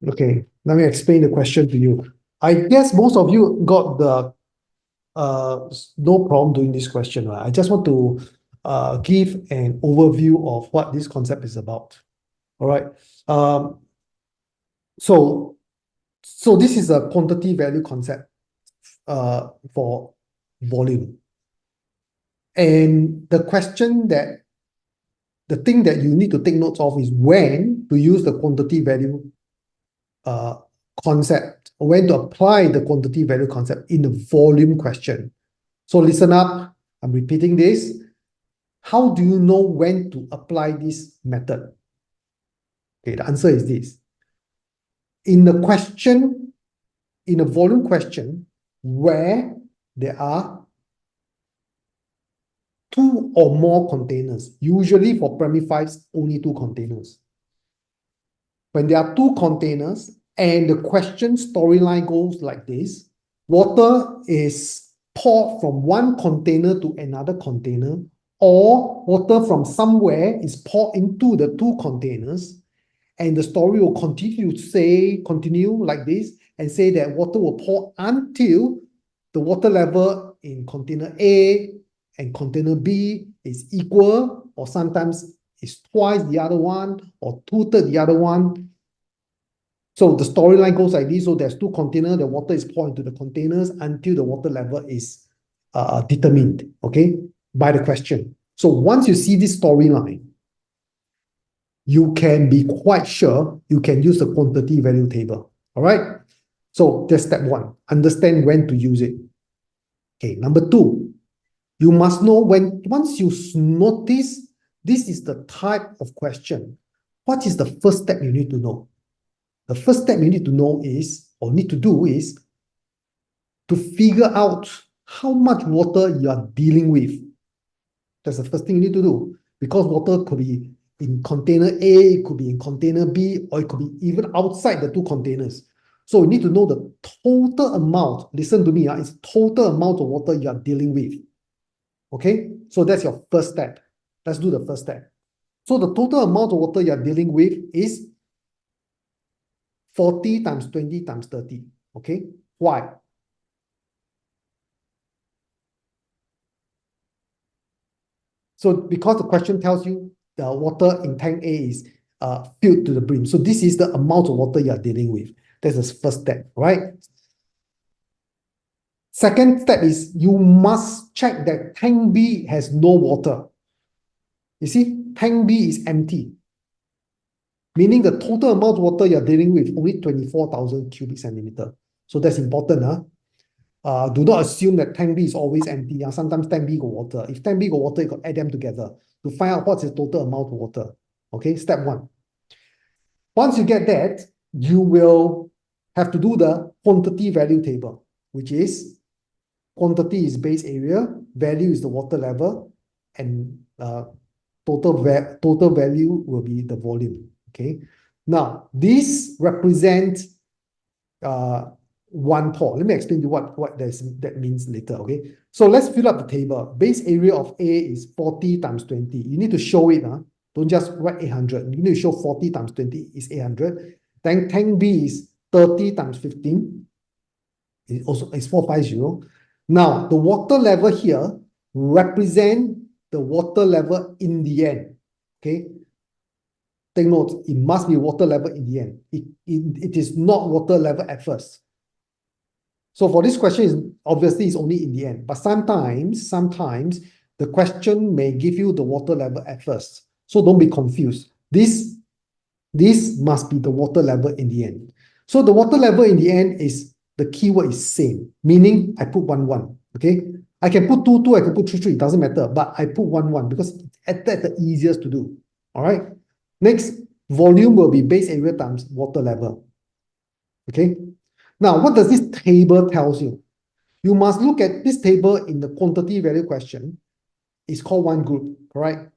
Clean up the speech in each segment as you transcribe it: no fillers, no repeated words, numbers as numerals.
Okay, let me explain the question to you. I guess most of you got the no problem doing this question, right? I just want to give an overview of what this concept is about. All right. Um, so so this is a quantity value concept for volume. And the thing that you need to take notes of is when to use the quantity value uh, concept, or when to apply the quantity value concept in the volume question. So listen up, I'm repeating this. How do you know when to apply this method? Okay, the answer is this. In the question, in a volume question, where there are two or more containers, usually for primary fives, only two containers. When there are two containers and the question storyline goes like this, water is poured from one container to another container, or water from somewhere is poured into the two containers, and the story will continue like this and say that water will pour until the water level in container A and container B is equal, or sometimes is twice the other one, or two-thirds the other one. So the storyline goes like this. So there's two containers, the water is poured into the containers until the water level is determined, okay, by the question. So once you see this storyline, you can be quite sure you can use the quantity value table. All right. So that's step one. Understand when to use it. Okay. Number two, you must know when, once you notice this is the type of question, what is the first step you need to know? The first step you need to know is, or need to do is, to figure out how much water you are dealing with. That's the first thing you need to do. Because water could be in container A, it could be in container B, or it could be even outside the two containers. So you need to know the total amount. Listen to me, it's total amount of water you are dealing with. Okay, so that's your first step. Let's do the first step. So the total amount of water you are dealing with is 40 times 20 times 30. Okay, why? So because the question tells you the water in tank A is filled to the brim. So this is the amount of water you are dealing with. That's the first step, right? Second step is you must check that tank B has no water. You see, tank B is empty, meaning the total amount of water you're dealing with only 24,000 cubic centimeter. So that's important. Do not assume that tank B is always empty. Sometimes tank B got water. If tank B got water, you got add them together to find out what's the total amount of water. Okay, step one. Once you get that, you will have to do the quantity value table, which is quantity is base area, value is the water level, and total value will be the volume. Okay. Now, this represents one pour. Let me explain to you what that means later. Okay. So let's fill up the table. Base area of A is 40 times 20. You need to show it. Don't just write 800. You need to show 40 times 20 is 800. Then tank B is 30 times 15. It also is 450. Now, the water level here represent the water level in the end. Okay. Take note, it must be water level in the end. It is not water level at first. So for this question, is obviously it's only in the end. But sometimes the question may give you the water level at first. So don't be confused. This must be the water level in the end. So the water level in the end is, the keyword is same, meaning I put 1, 1. Okay. I can put 2, 2, I can put 3, 3, it doesn't matter. But I put 1, 1 because that's the easiest to do. All right. Next, volume will be base area times water level. Okay. Now, what does this table tells you? You must look at this table in the quantity value question. It's called one group, correct?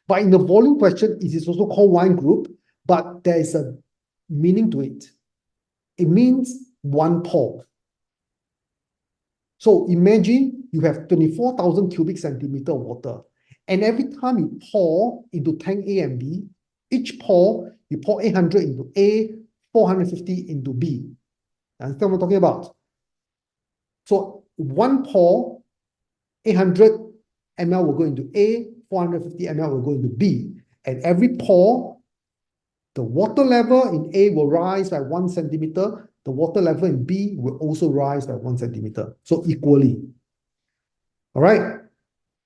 But in the volume question, it is also called one group, but there is a meaning to it. It means one pour. So imagine you have 24,000 cubic centimeter of water, and every time you pour into tank A and B, each pour, you pour 800 into A, 450 into B. Understand what I'm talking about? So one pore, 800 ml will go into A, 450 ml will go into B. And every pore, the water level in A will rise by 1 centimeter. The water level in B will also rise by 1 centimeter. So equally. All right.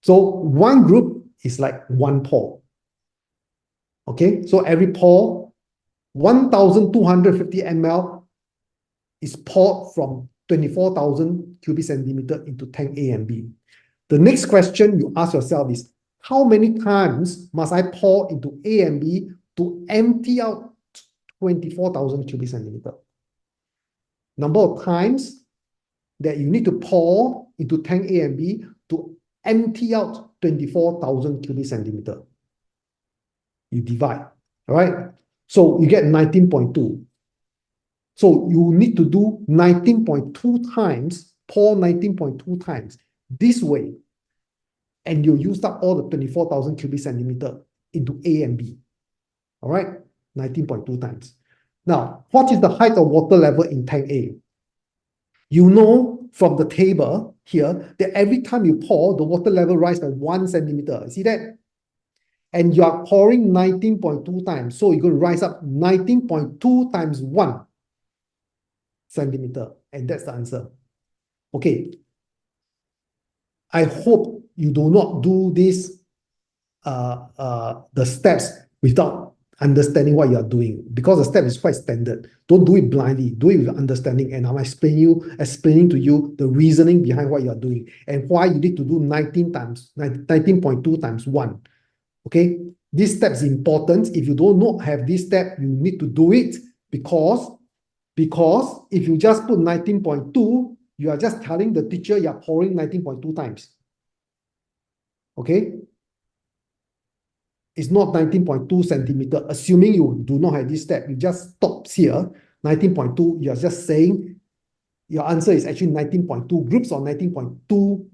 So one group is like one pore. Okay. So every pore, 1,250 ml is poured from 24,000 cubic centimeter into tank A and B. The next question you ask yourself is, how many times must I pour into A and B to empty out 24,000 cubic centimeter? Number of times that you need to pour into tank A and B to empty out 24,000 cubic centimeter. You divide, all right? So you get 19.2. So you need to do 19.2 times, pour 19.2 times this way, and you used up all the 24,000 cubic centimeter into A and B. All right, 19.2 times. Now, what is the height of water level in tank A? You know from the table here that every time you pour, the water level rises by 1 centimeter. See that? And you are pouring 19.2 times. So you're going to rise up 19.2 times 1 centimeter. And that's the answer. Okay. I hope you do not do this, the steps without understanding what you are doing, because the step is quite standard. Don't do it blindly. Do it with understanding. And I'm explaining to you the reasoning behind what you are doing and why you need to do 19.2 times 1. Okay. This step is important. If you do not have this step, you need to do it because if you just put 19.2, you are just telling the teacher you are pouring 19.2 times. Okay? It's not 19.2 centimeter. Assuming you do not have this step, you just stop here. 19.2, you are just saying your answer is actually 19.2 groups or 19.2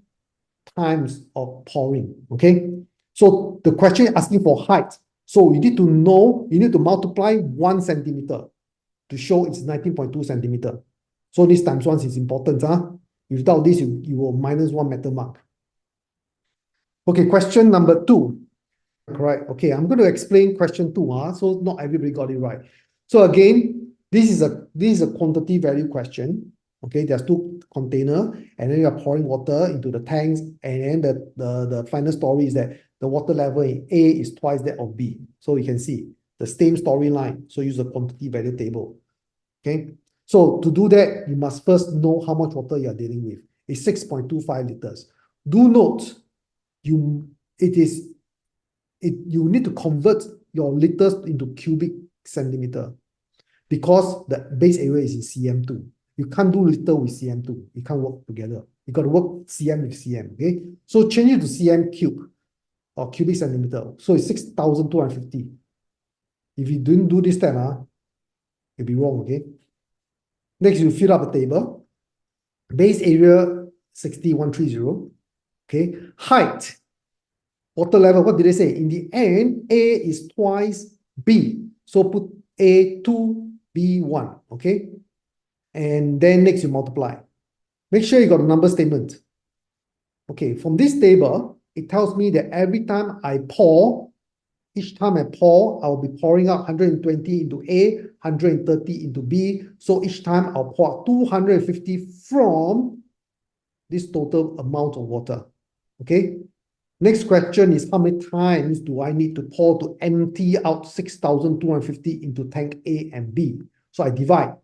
times of pouring. Okay? So the question is asking for height. So you need to know, you need to multiply 1 centimeter to show it's 19.2 centimeter. So this times 1 is important. Without this, you will minus 1 meter mark. Okay, question number 2. Correct. Okay, I'm going to explain question 2. So not everybody got it right. So again, this is a quantity value question. Okay, there's 2 containers, and then you are pouring water into the tanks, and then the final story is that the water level in A is twice that of B. So you can see the same storyline. So use the quantity value table. Okay. So to do that, you must first know how much water you are dealing with. It's 6.25 liters. Do note, you need to convert your liters into cubic centimeter because the base area is in cm2. You can't do liter with cm2. It can't work together. You got to work cm with cm. Okay. So change it to cm cube or cubic centimeter. So it's 6,250. If you didn't do this step, you'll be wrong. Okay. Next, you fill up the table. Base area 6,130. Okay. Height. Water level, what did they say? In the end, A is twice B. So put A2, B1. Okay. And then next you multiply. Make sure you got a number statement. Okay. From this table, it tells me that every time I pour, each time I pour, I'll be pouring out 120 into A, 130 into B. So each time I'll pour 250 from this total amount of water. Okay. Next question is, how many times do I need to pour to empty out 6,250 into tank A and B? So I divide.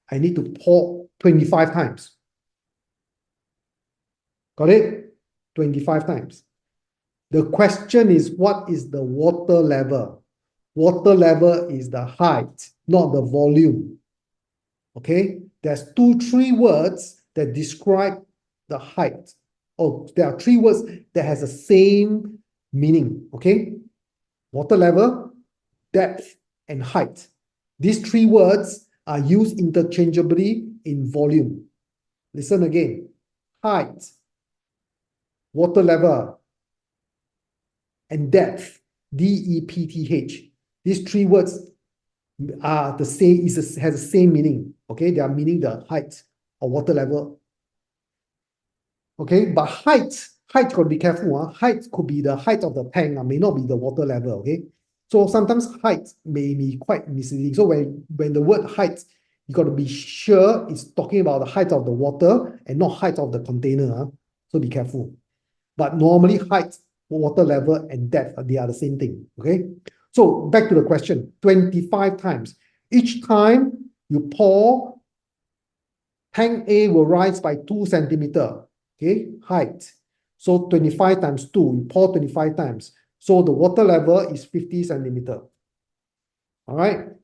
I need to pour 25 times. Got it? 25 times. The question is, what is the water level? Water level is the height, not the volume. Okay? There's 3 words that describe the height. Oh, there are 3 words that has the same meaning. Okay? Water level, depth, and height. These 3 words are used interchangeably in volume. Listen again. Height, water level, and depth, D-E-P-T-H. These 3 words are the same, has the same meaning. Okay, they are meaning the height or water level. Okay, but height got to be careful. Height could be the height of the tank, may not be the water level. Okay, so sometimes height may be quite misleading. So when the word height, you got to be sure it's talking about the height of the water and not height of the container. So be careful. But normally height, water level, and depth, they are the same thing. Okay, so back to the question: 25 times. Each time you pour, tank A will rise by 2 centimeter. Okay, height. So 25 times 2, you pour 25 times. So the water level is 50 centimeter. All right.